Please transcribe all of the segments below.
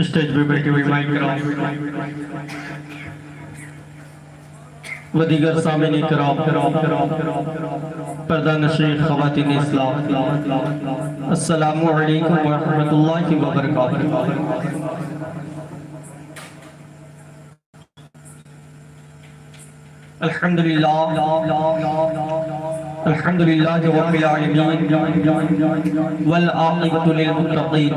Stage پہ بیٹھی ہوئی مائک کرام و دیگر سامعین کرام پردہ نشین خواتین اسلام، السلام علیکم ورحمۃ اللہ وبرکاتہ۔ الحمدللہ رب العالمین والعاقبۃ للمتقین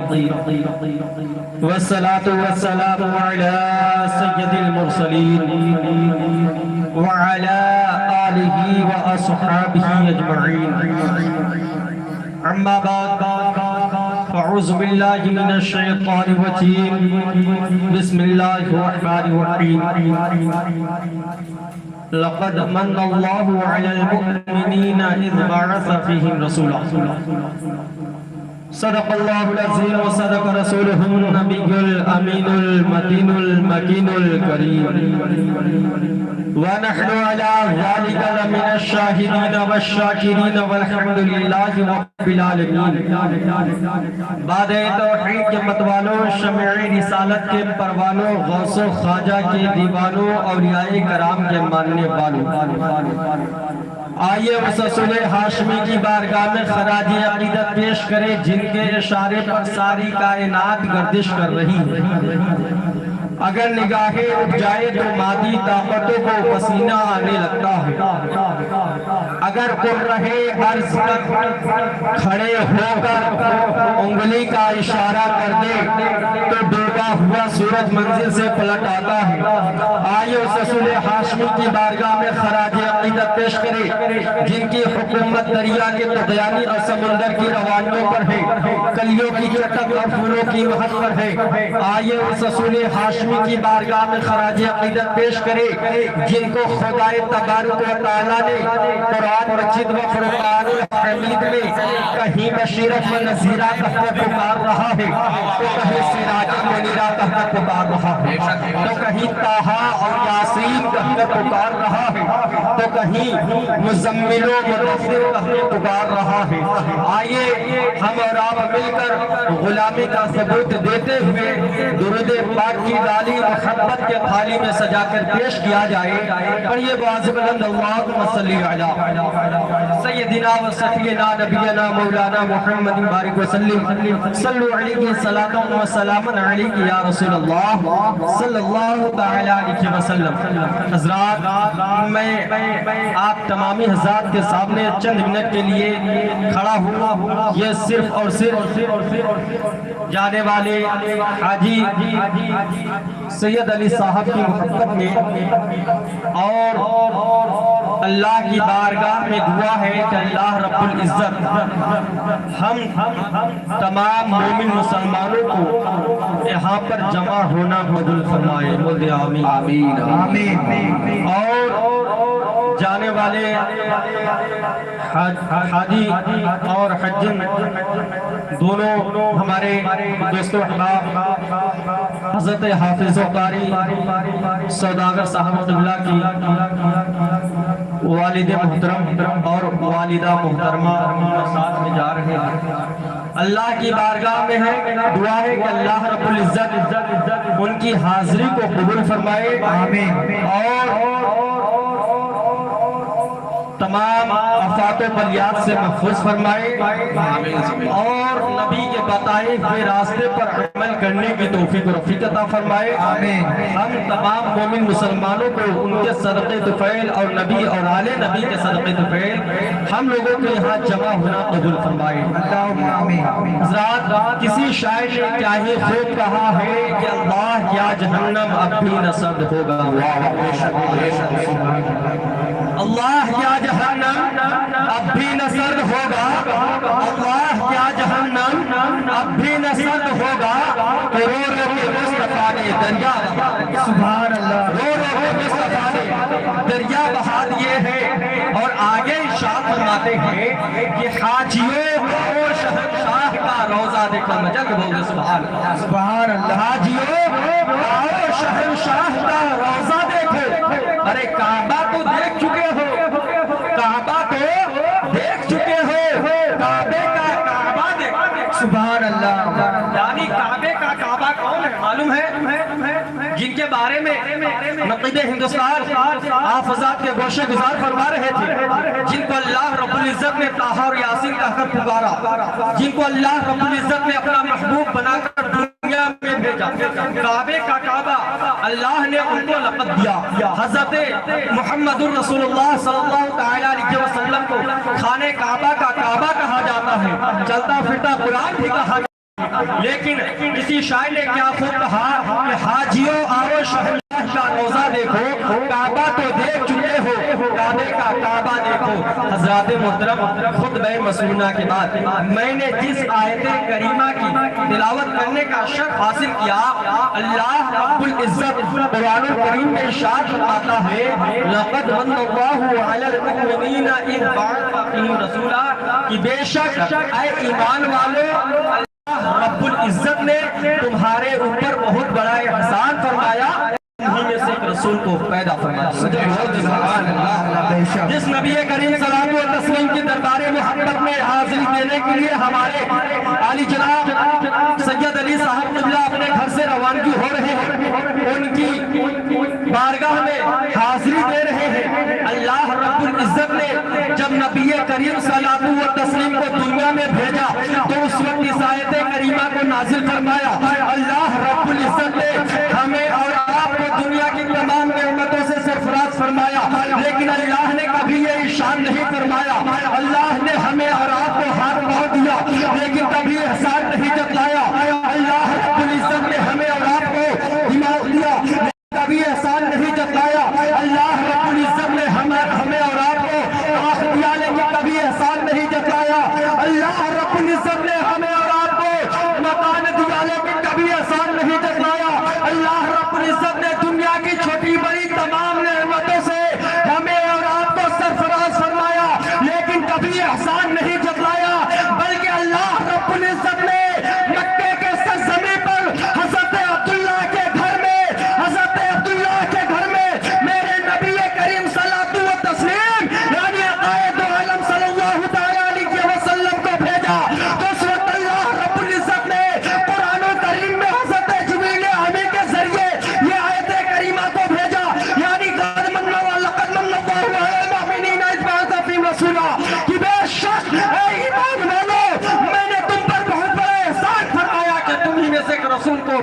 والصلاة والسلام علی سید المرسلین وعلى آلہ وأصحابہ اجمعین، اما بعد فاعوذ باللہ من الشیطان الرجیم، بسم اللہ الرحمن الرحیم۔ لقد من اللہ علی المؤمنین اذ بعث فیہم رسولا، صدق اللہ العظیم وصدق رسولہ النبی الامین المتین المکین الکریم، ونحن على ذلك لمن الشاہدین والشاکرین والحمد للہ رب العالمین۔ بعد توحید کے متوالوں، شمع رسالت کے پروانوں، غوث و خواجہ کے دیوانوں، اولیاء کرام کے ماننے والوں، آئیے اس رسول ہاشمی کی بارگاہ میں خراج عقیدت پیش کرے جن کے اشارے پر ساری کائنات گردش کر رہی ہے۔ اگر نگاہیں اٹھ جائے تو مادی طاقتوں کو پسینہ آنے لگتا ہے، اگر کر رہے عرض تک کھڑے ہو کر انگلی کا اشارہ کر دے تو ڈوبا ہوا سورج منزل سے پلٹ آتا ہے۔ آئیے اس رسول ہاشمی کی بارگاہ میں خراج عقیدت پیش کرے جن کی حکومت دریا کے طغیانی اور سمندر کی روانیوں پر ہے، کلیوں کی چٹک اور پھولوں کی مہک پر ہے۔ آئیے اس رسول ہاشمی کی بارگاہ میں خراج عقیدت پیش کرے جن کو خدائے تبارک و تعالیٰ نے قرآن مجید و فرقان الحمید میں کہیں بشیرت و نذیرہ کہہ پکار رہا ہے، تو کہیں سراج منیرہ کہہ پکار رہا ہے، تو کہیں طٰہٰ اور یاسین کہہ پکار رہا ہے، تو کہیں مزمل و مدثر کہہ پکار رہا ہے۔ آئیے ہم اور آپ مل کر غلامی کا ثبوت دیتے ہوئے درود پاک کی ڈالی محبت کے تھالی میں سجا کر پیش کیا جائے۔ پڑھیے بعض بلند اللہم صلی علی سیدنا و سفینا نبینا مولانا محمد بارک وسلم، صلو علیہ صلاۃ و سلام علیک یا رسول اللہ صلی اللہ تعالی علیہ وسلم۔ حضرات، میں آپ تمامی حضرات کے سامنے چند منٹ کے لیے کھڑا ہوا، یہ صرف اور صرف جانے والے حاجی سید علی صاحب کی محبت میں اور اللہ کی بارگاہ میں دعا ہے کہ اللہ رب العزت ہم تمام مومن مسلمانوں کو یہاں پر جمع ہونا قبول فرمائے، بولے آمین آمین۔ اور جانے والے حاجی اور حجن دونوں ہمارے دوست و احباب حضرت حافظ و قاری سوداگر صاحب قبلہ کی والد محترم اور والدہ محترمہ ساتھ میں جا رہے ہیں، اللہ کی بارگاہ میں ہے، دعا ہے کہ اللہ رب العزت ان کی حاضری کو قبول فرمائے آمین، اور تمام آفات و بلیات سے محفوظ فرمائے اور نبی کے بتائے ہوئے راستے پر عمل کرنے کی توفیق و رفیق عطا فرمائے آمین۔ ہم تمام مومن مسلمانوں کو ان کے صدقے طفیل اور نبی اور آل نبی کے صدقے طفیل ہم لوگوں کے یہاں جمع ہونا قبول فرمائے آمین۔ حضرات، کسی شاعر نے کیا ہی خوب کہا ہے کہ اللہ کیا جہنم اب بھی نہ سرد ہوگا، اللہ کیا جہنم اب بھی نہ سرد ہوگا، اللہ کیا جہنم اب بھی نہ سرد ہوگا، تو رو رو کے مصطفیٰ نے دریا سبحان اللہ، رو رو کے مصطفیٰ نے دریا بہا دیے ہیں۔ اور آگے ارشاد فرماتے ہیں کہ حاجیوں کو شہنشاہ کا روضہ دیکھو، مجد بولے سبحان اللہ، حاجیوں کو شہنشاہ کا روضہ دیکھو۔ ارے کعبہ تو دیکھ چکے ہو، کعبہ تو دیکھ چکے ہو، کعبے کا کعبہ دیکھ، سبحان اللہ، یعنی کعبے کا کعبہ کون ہے؟ بارے میں نقیب ہندوستان آپ حضرات کے گوشے گزار فرما رہے تھے، جن کو اللہ رب العزت نے طٰہٰ اور یاسین کہہ کر پکارا، جن کو اللہ رب العزت نے اپنا محبوب بنا کر دنیا میں بھیجا، کعبے کا کعبہ اللہ نے ان کو لقب دیا۔ حضرت محمد رسول اللہ صلی اللہ علیہ وسلم کو خانہ کعبہ کا کعبہ کہا جاتا ہے، چلتا پھرتا قرآن بھی کہا جاتا ہے۔ لیکن کسی شاعر نے کیا خوب کہا کہ حاجیوں آؤ شہنشاہ کا روزہ دیکھو، کعبہ تو دیکھ چکے ہو، کعبے کا کعبہ دیکھو۔ حضرات محترم، خطبہ مسنونہ کے بعد میں نے جس آیت کریمہ کی تلاوت کرنے کا شرف حاصل کیا، اللہ رب العزت قرآن کریم میں ارشاد فرماتا ہے لَقَدْ مَنَّ اللَّهُ عَلَى الْمُؤْمِنِينَ إِذْ بَعَثَ فِيهِمْ رَسُولًا، کہ بے شک اے ایمان والو، رب العزت نے تمہارے اوپر بہت بڑا احسان فرمایا، انہی میں سے ایک رسول کو پیدا فرمایا۔ جس نبی کریم صلی اللہ علیہ وسلم کی دربار محبت میں حاضری دینے کے لیے ہمارے عالی جناب سید علی صاحب قبلہ اپنے گھر سے روانگی ہو رہے ہیں، ان کی بارگاہ میں حاضری دے رہے ہیں۔ اللہ رب العزت نے جب نبی کریم صلی اللہ علیہ وسلم کو دنیا میں بھیجا تو اس وقت اس آیت کریمہ کو نازل فرمایا۔ اللہ رب العزت نے ہمیں اور آپ کو دنیا کی تمام نعمتوں سے سرفراز فرمایا، لیکن اللہ نے کبھی یہ ارشاد نہیں فرمایا۔ اللہ نے ہمیں اور آپ کو ہاتھ پاؤں دیا، لیکن کبھی احسان نہیں جتلایا۔ اللہ رب العزت نے ہمیں اور آپ کو دماغ دیا، کبھی احسان نہیں جتلایا۔ اللہ رب العزت نے ہمیں اور آپ کو آنکھ دیا، لیکن کبھی احسان نہیں جتلایا۔ اللہ رب العزت نے ہمیں اور آپ کو مکان دیا، لیکن کبھی احسان نہیں جتلایا۔ اللہ رب العزت نے دنیا کی چھوٹی بڑی تمام نعمتوں سے ہمیں اور آپ کو سرفراز فرمایا، لیکن کبھی احسان نہیں جتلایا۔ بلکہ اللہ رب العزت نے مکے کے سرزمین پر حضرت عبداللہ کے گھر میں میرے نبی کریم صلی اللہ علیہ وسلم یعنی عقائد عالم صلی اللہ علیہ وسلم کو بھیجا۔ تو اس وقت اللہ رب العزت نے قرآن کریم میں حضرت جبریل امین کے ذریعے یہ آیت کریمہ کو بھیجا، یعنی لَقَدْ مَنَّ اللَّهُ عَلَى الْمُؤْمِنِينَ إِذْ بَعَثَ فِيهِمْ رَسُولًا، کہ بے شک اے ایمان والو، میں نے تم پر بہت بڑا احسان فرمایا کہ تم ہی میں سے ایک رسول کو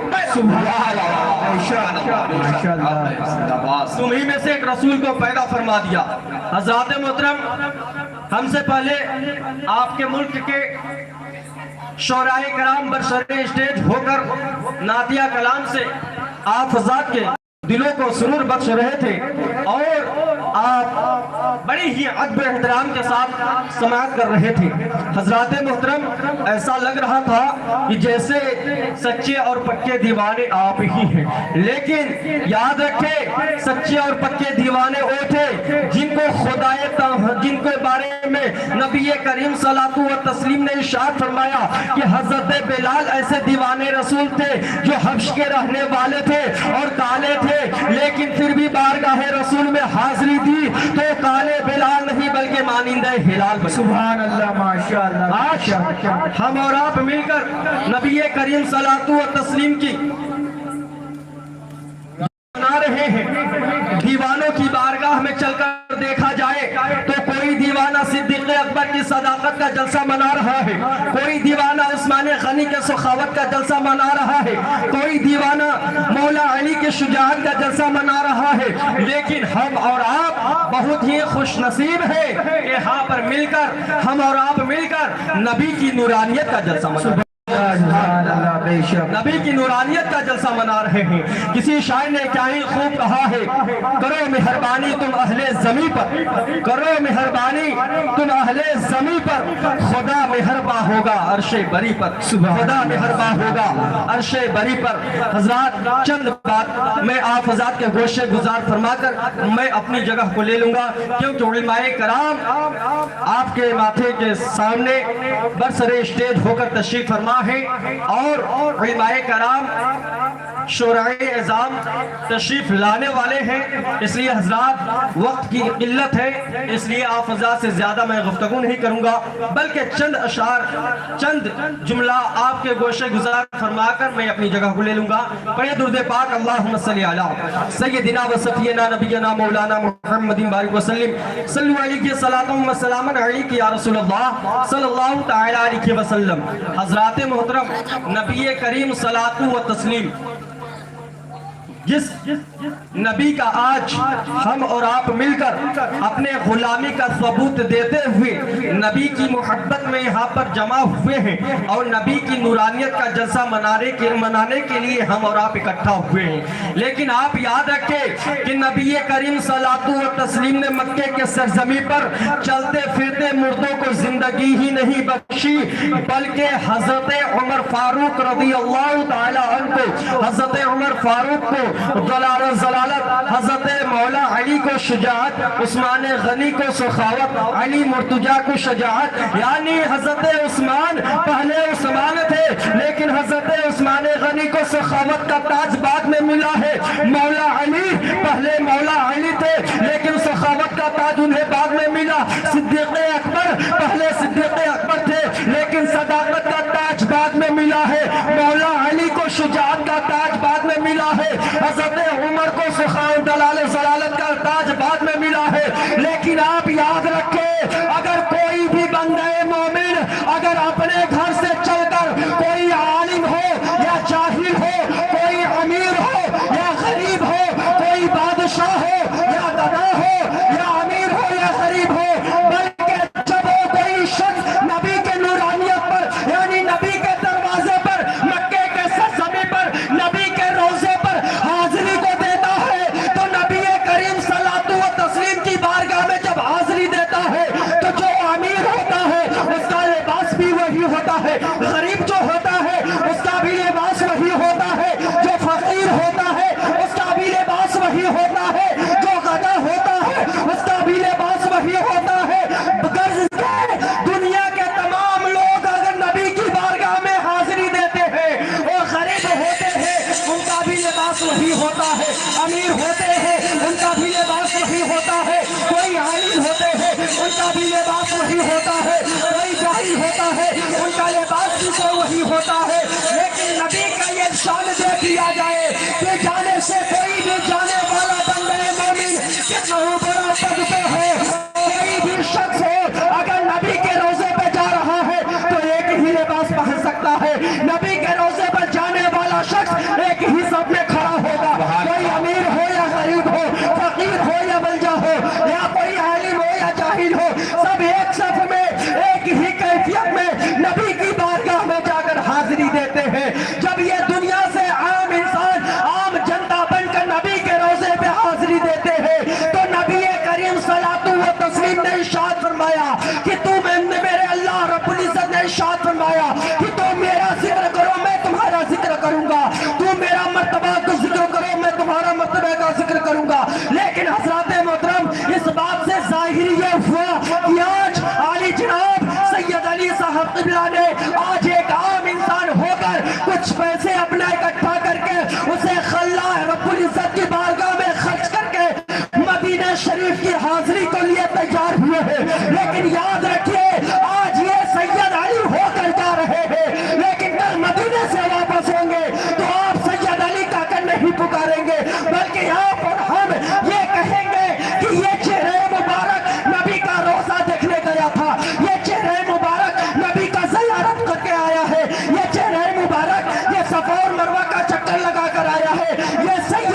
تم ہی میں سے ایک رسول کو پیدا فرما دیا۔ حضرات محترم، ہم سے پہلے آپ کے ملک کے شعراء کرام برسر اسٹیج ہو کر نعتیہ کلام سے آپ حضرات کے دلوں کو سرور بخش رہے تھے، اور آپ بڑی ہی ادب احترام کے ساتھ سماعت کر رہے تھے۔ حضرات محترم، ایسا لگ رہا تھا کہ جیسے سچے اور پکے دیوانے آپ ہی ہیں، لیکن یاد رکھیں سچے اور پکے دیوانے وہ تھے جن کو بارے میں نبی کریم صلی اللہ علیہ وسلم نے ارشاد فرمایا کہ حضرت بلال ایسے دیوانے رسول تھے جو حبش کے رہنے والے تھے اور کالے تھے، لیکن پھر بھی بارگاہ رسول میں حاضری دی تو کالے بلال نہیں بلکہ مانندہ ہلال بنے۔ سبحان اللہ، ماشاءاللہ۔ آج ہم اور آپ مل کر نبی کریم صلی اللہ علیہ وسلم کی بنا رہے ہیں۔ دیوانوں کی بارگاہ میں چل کر دیکھا جائے تو کوئی دیوانہ صدیق اکبر کی صداقت کا جلسہ منا رہا ہے، کوئی دیوانہ عثمان غنی کے سخاوت کا جلسہ منا رہا ہے، کوئی دیوانہ مولا علی کے شجاعت کا جلسہ منا رہا ہے، لیکن ہم اور آپ بہت ہی خوش نصیب ہیں کہ یہاں پر مل کر ہم اور آپ مل کر نبی کی نورانیت کا جلسہ منا رہے ہیں، نبی کی نورانیت کا جلسہ منا رہے ہیں۔ کسی شاعر نے کیا ہی خوب کہا ہے، کرو مہربانی تم اہل زمین پر، کرو مہربانی تم اہل زمین پر، خدا مہرباں ہوگا عرش بری پر، خدا مہرباں ہوگا عرش بری پر۔ حضرات، چند بات میں آپ حضرات کے گوشے گزار فرما کر میں اپنی جگہ کو لے لوں گا، کیونکہ علماء کرام آپ کے ماتھے کے سامنے برسر اسٹیج ہو کر تشریف فرما ہے، اور علماء کرام شورائے اعظام تشریف لانے والے ہیں، اس لیے حضرات وقت کی قلت ہے، اس لیے آپ حضرات سے زیادہ میں گفتگو نہیں کروں گا، بلکہ چند اشعار، چند جملہ آپ کے گوشے گزار فرما کر میں اپنی جگہ کو لے لوں گا۔ پڑھیں درود پاک، اللہم صلی علی سیدنا و سفینا نبینا مولانا محمد بارک وسلم، صلو علیہ صلاۃ و سلام علیک یا رسول اللہ صلی اللہ تعالی علیہ وسلم۔ حضرات محترم، نبی کریم صلاۃ و تسلیم، جس نبی کا آج ہم اور آپ مل کر اپنے غلامی کا ثبوت دیتے ہوئے نبی کی محبت میں یہاں پر جمع ہوئے ہیں اور نبی کی نورانیت کا جلسہ منانے کے لیے ہم اور آپ اکٹھا ہوئے ہیں، لیکن آپ یاد رکھیں کہ نبی کریم صلاۃ و تسلیم نے مکے کے سرزمین پر چلتے پھرتے مردوں کو زندگی ہی نہیں بخشی، بلکہ حضرت عمر فاروق رضی اللہ تعالی عنہ کو، حضرت عمر فاروق کو ضلالت، حضرت مولا علی کو شجاعت، عثمان غنی کو سخاوت، علی مرتجا کو شجاعت، یعنی حضرت عثمان پہلے عثمان تھے لیکن حضرت عثمان غنی کو سخاوت کا تاج بعد میں ملا ہے، مولا علی پہلے مولا علی تھے لیکن سخاوت کا تاج انہیں بعد میں ملا، صدیق اکبر پہلے صدیق اکبر تھے لیکن صداقت کا تاج بعد میں ملا ہے، مولا علی کو شجاعت کا تاج بعد میں ملا ہے، حضرت عمر کو سخاوت ضلالت کا تاج بعد میں ملا ہے۔ لیکن آپ یاد رکھیں، اگر کوئی بھی بندہ مومن اگر اپنے گھر سے چل کر کوئی عالم ہو یا جاہل ہو، کوئی امیر ہو یا غریب ہو، کوئی بادشاہ ہو یا دادا ہو یا امیر ہو یا غریب ہو، بلکہ جب وہ کوئی شخص نبی کے نورانیت پر یعنی نبی کے دروازے پر، مکے کے سرزمین پر، نبی کے روضے پر حاضری کو دیتا ہے تو نبی کریم صلاۃ و تسلیم کی بارگاہ میں جب حاضری دیتا ہے تو جو امیر ہوتا ہے اس کا لباس بھی وہی ہوتا ہے، غریب جو ہوتا ہے اس کا بھی لباس وہی ہوتا ہے، جو فقیر ہوتا ہے اس کا بھی لباس وہی ہوتا ہے، جو غدا ہوتا ہے اس کا بھی لباس وہی ہوتا ہے، غرض کے دنیا کے تمام لوگ اگر نبی کی بارگاہ میں حاضری دیتے ہیں، وہ غریب ہوتے ہیں ان کا بھی لباس وہی ہوتا ہے، امیر ہوتے ہیں ان کا بھی لباس وہی ہوتا ہے، کوئی عالم ہوتے ہیں ان کا بھی لباس وہی ہوتا ہے، کوئی جاہل ہوتا ہے ان کا لباس بھی تو وہی ہوتا ہے، لیکن نبی کا یہ شان دے دیا جائے کہ جانے سے کوئی بھی جانے والا بندہ مومن کتنا بڑا پد پہ ہے، کوئی بھی شخص ہو اگر نبی کے روزے پہ جا رہا ہے تو ایک ہی لباس پہن سکتا ہے، نبی کے روزے پر جانے والا شخص ایک ہی صف میں کھڑا ہوگا، کوئی امیر ہو یا غریب ہو، فقیر ہو یا بلجا ہو، یا کوئی عالم ہو یا جاہل ہو، سب ایک صف میں ایک ہی کیفیت میں نبی کی بارگاہ میں جا کر حاضری دیتے ہیں۔ جب یہ دنیا سے عام انسان، عام جنتا بن کر نبی کے روزے پہ حاضری دیتے ہیں تو نبی کریم صلاۃ و تسلیم نے ارشاد فرمایا کہ میرے اللہ رب العزت نے ارشاد فرمایا کہ تم میرا ذکر کرو میں تمہارا ذکر کروں گا، تم میرا مرتبہ کا ذکر کرو میں تمہارا مرتبہ کا ذکر کروں گا۔ لیکن حضرات محترم، اس بات سے ظاہر یہ ہوا کہ آج عالی جناب سید علی صاحب قبلہ نے آج ایک عام انسان ہو کر کچھ پیسے اپنا اکٹھا کر کے اسے اللہ رب العزت کی بارگاہ میں خرچ کر کے مدینہ شریف کی حاضری کو لیے تیار ہوئے ہیں، لیکن یاد رکھیے آج یہ سید علی ہو کر جا رہے ہیں، لیکن کل مدینے سے واپس ہوں گے تو آپ سید علی کا کر نہیں پکاریں گے، بلکہ آپ اور ہم یہ کہیں گے کہ یہ چہرہ مبارک نبی کا روزہ دیکھنے گیا تھا، یہ چہرہ مبارک نبی کا زیارت کر کے آیا ہے، یہ چہرہ مبارک یہ صفا اور مروہ کا چکر لگا کر آیا ہے، یہ سید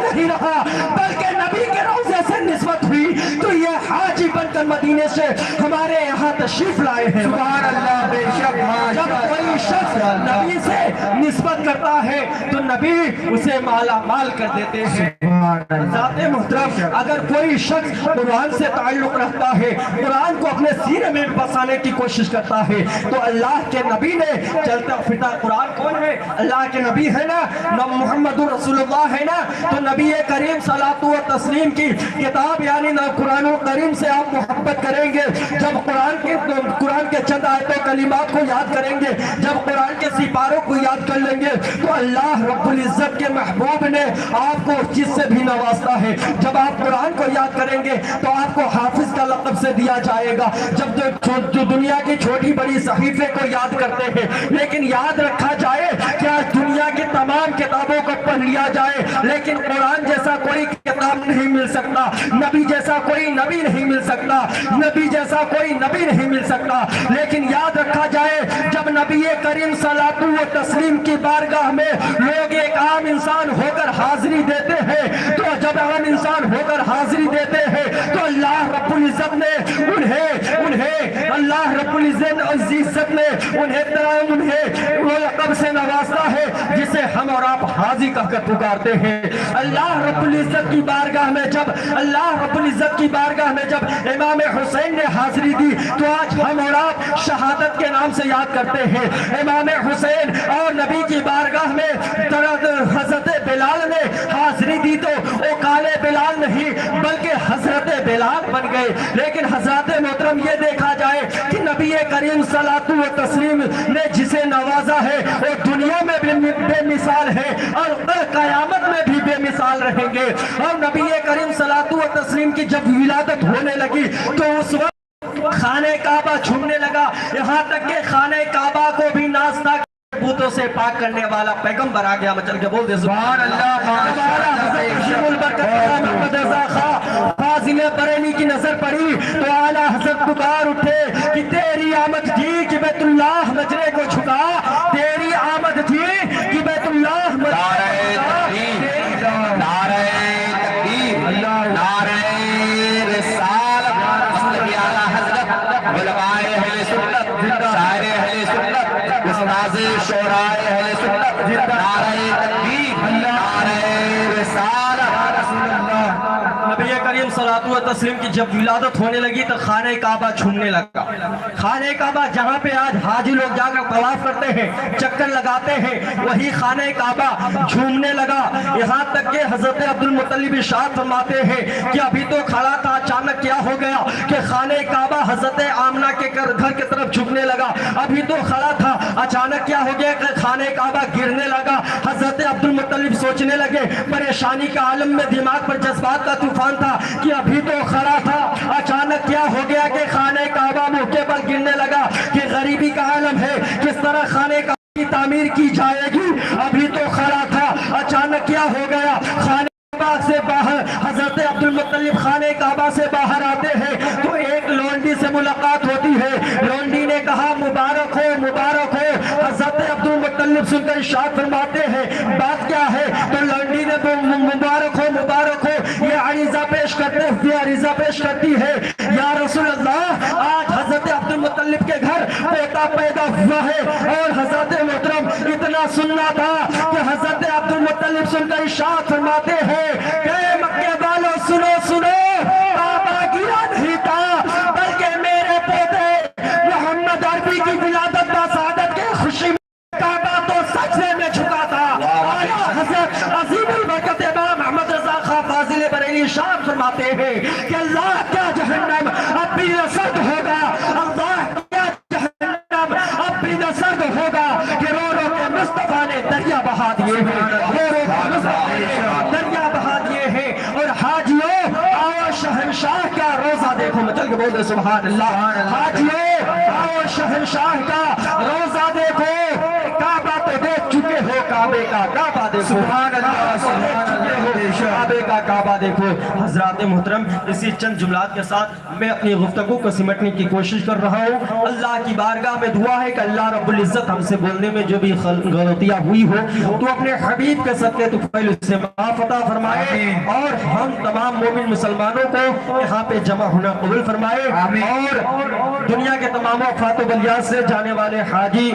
نہیں رہا بلکہ نبی کے روزے سے نسبت ہوئی تو یہ حاجی بن کر مدینے سے ہمارے یہاں تشریف لائے ہیں۔ سبحان اللہ، بے شک جب کوئی شخص نبی سے نسبت کرتا ہے تو نبی اسے مالا مال کر دیتے ہیں۔ ذات محترم، اگر کوئی شخص قرآن سے تعلق رکھتا ہے، قرآن کو اپنے سینے میں بسانے کی کوشش کرتا ہے تو اللہ کے نبی نے چلتا پھرتا قرآن کون ہے؟ اللہ کے نبی ہے نا، محمد رسول اللہ ہے نا، تو نبی کریم صلاۃ و تسلیم کی کتاب یعنی قرآن کریم سے آپ محبت کریں گے، جب قرآن کے چند آیتوں کلمات کو یاد کریں گے، جب قرآن کے سپاروں کو یاد کر لیں گے تو اللہ رب العزت کے محبوب نے آپ کو اس چیز سے بھی نوازتا ہے. جب آپ قرآن کو یاد کریں گے تو آپ کو حافظ کا لقب سے دیا جائے گا. جب جو دنیا کی چھوٹی بڑی صحیفے کو یاد کرتے ہیں, لیکن یاد رکھا جائے کہ آج دنیا کی تمام کتابوں کو پڑھ لیا جائے لیکن قرآن جیسا کوئی کتاب نہیں مل سکتا, نبی جیسا کوئی نبی نہیں مل سکتا, نبی جیسا کوئی نبی نہیں مل سکتا. لیکن یاد رکھا جائے جب نبی کریم صلاۃ و تسلیم کی بارگاہ میں لوگ ایک عام انسان ہو کر حاضری دیتے ہیں تو جب عام انسان ہو کر حاضری دیتے ہیں تو اللہ رب العزت نے انہیں اللہ رب العزت نے انہیں وہ لقب سے نوازتا ہے جسے ہم اور آپ حاضی کہہ کر پکارتے ہیں. اللہ رب العزت کی بارگاہ میں جب امام حسین نے حاضری دی تو آج ہم اور آپ شہادت کے نام سے یاد کرتے ہیں. امام حسین اور نبی کی بارگاہ میں حضرت بلال نے حاضری دی تو وہ کالے بلال نہیں بلکہ حضرت بلال بن گئے. لیکن حضرت محترم یہ دیکھا جائے کہ نبی کریم صلاۃ و تسلیم نے جسے نوازا ہے وہ دنیا میں بھی بے مثال ہے اور قیامت میں بھی بے مثال رہیں گے. اور نبی کریم صلاۃ و تسلیم کی جب ولادت ہونے لگی تو اس وقت خانہ کعبہ جھومنے لگا, یہاں تک کہ خانہ کعبہ کو بھی ناچتا بوتوں سے پاک کرنے والا پیغمبر آ گیا. مچل کے بول دے سبحان اللہ. ہمارا حضرت شیخ البرکت محمد رضا خان فاضل بریلی کی نظر پڑی تو اعلیٰ حضرت پکار اٹھے کہ تیری آمد تھی کہ بیت اللہ مجرے کو چھکا, تیری آمد تھی کہ بیت اللہ مجرے کو چھکا. نعرہ تکبیر, نعرہ رسالت, اعلیٰ حضرت علماء اہل سنت, شاعر اہل سنت, استاذ شعراء اہل سنت, نعرہ تکبیر, نعرہ رسالت. نبی کریم صلاۃ و تسلیم کی جب ولادت ہونے لگی تو خانہ کعبہ جھومنے لگا. خانہ کعبہ جہاں پہ آج حاجی لوگ جا کر طواف کرتے ہیں, چکر لگاتے ہیں, وہی خانہ کعبہ جھومنے لگا. یہاں تک کہ حضرت عبد المطلب ارشاد فرماتے ہیں کہ ابھی تو کھڑا تھا, اچانک کیا ہو گیا کہ خانہ کعبہ حضرت آمنہ کے گھر کی طرف جھکنے لگا. ابھی تو کھڑا تھا, اچانک کیا ہو گیا کہ خانہ کعبہ گرنے لگا. حضرت عبد المطلب سوچنے لگے, پریشانی کا عالم میں دماغ پر جذبات کا طوفان تھا کہ ابھی تو کھڑا تھا, اچانک کیا ہو گیا کہ خانہ کعبہ منہ کے بل گرنے لگا. کہ غریبی کا عالم ہے, کس طرح خانہ کعبہ کی تعمیر کی جائے گی. ابھی تو کھڑا تھا, اچانک کیا ہو گیا, خانہ کعبہ سے باہر حضرت عبد المطلب خانہ کعبہ سے باہر آتے ہیں تو ایک لونڈی سے ملاقات ہوتی ہے. لونڈی نے کہا مبارک ہو, مبارک ہو. حضرت عبد المطلب سن کر ارشاد فرماتے ہیں بات کیا ہے, تو لونڈی نے مبارک ہو, مبارک ہو. یہ عریضہ پیش کرتے ہوئے عریضہ پیش کرتی ہے, یا رسول اللہ آج حضرت عبد المطلب کے گھر بیٹا پیدا ہوا ہے. اور حضرت محترم اتنا سننا تھا کہ حضرت عبد المطلب سن کر ارشاد فرماتے ہیں کہ مکے والوں سنو سنو, کعبہ گرا نہیں تھا بلکہ میرے پوتے محمد عربی کی ولادت با سعادت کے خوشی میں کعبہ تو سجدے میں جھکا تھا. اعلیٰ حضرت عظیم البرکت امام محمد رضا خان فاضل بریلی ارشاد فرماتے ہیں کہ اللہ کیا جہنم اب بھی سرد ہوگا, اللہ کیا جہنم اب بھی سرد ہوگا کہ رو رو کے مصطفیٰ نے دریا بہا دیے ہیں, رو رو کے مصطفیٰ نے دریا بہا دیے ہیں. اور حاجیوں آؤ شہنشاہ کا روزہ دیکھو, مچل کے بول دے سبحان اللہ. حاجیوں آؤ شہنشاہ کا روزہ دیکھو, کعبہ تو دیکھ چکے ہو, کعبے کا کعبہ دیکھو, سبحان اللہ, کعبے کا کعبہ دیکھو. حضرات محترم اسی چند جملات کے ساتھ میں اپنی گفتگو کو سمٹنے کی کوشش کر رہا ہوں. اللہ کی بارگاہ میں دعا ہے کہ اللہ رب العزت ہم سے بولنے میں جو بھی غلطیاں ہوئی ہو تو اپنے حبیب کے صدقے طفیل اسے معاف عطا فرمائے اور ہم تمام مومن مسلمانوں کو یہاں پہ جمع ہونا قبول فرمائے. اور دنیا کے تمام افات و بلیات سے جانے والے حاجی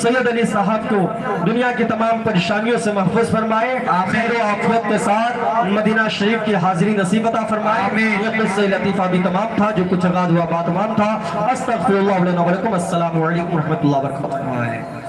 سید علی صاحب کو دنیا کی تمام پریشانیوں سے محفوظ فرمائے, خیر و عافیت کے ساتھ مدینہ شریف کی حاضری نصیب عطا فرمائے. یہ قصہ لطیفہ بھی تمام تھا, جو کچھ اگاد ہوا بات تمام تھا. استغفر اللہ لنا ولکم. السلام علیکم ورحمۃ اللہ وبرکاتہ.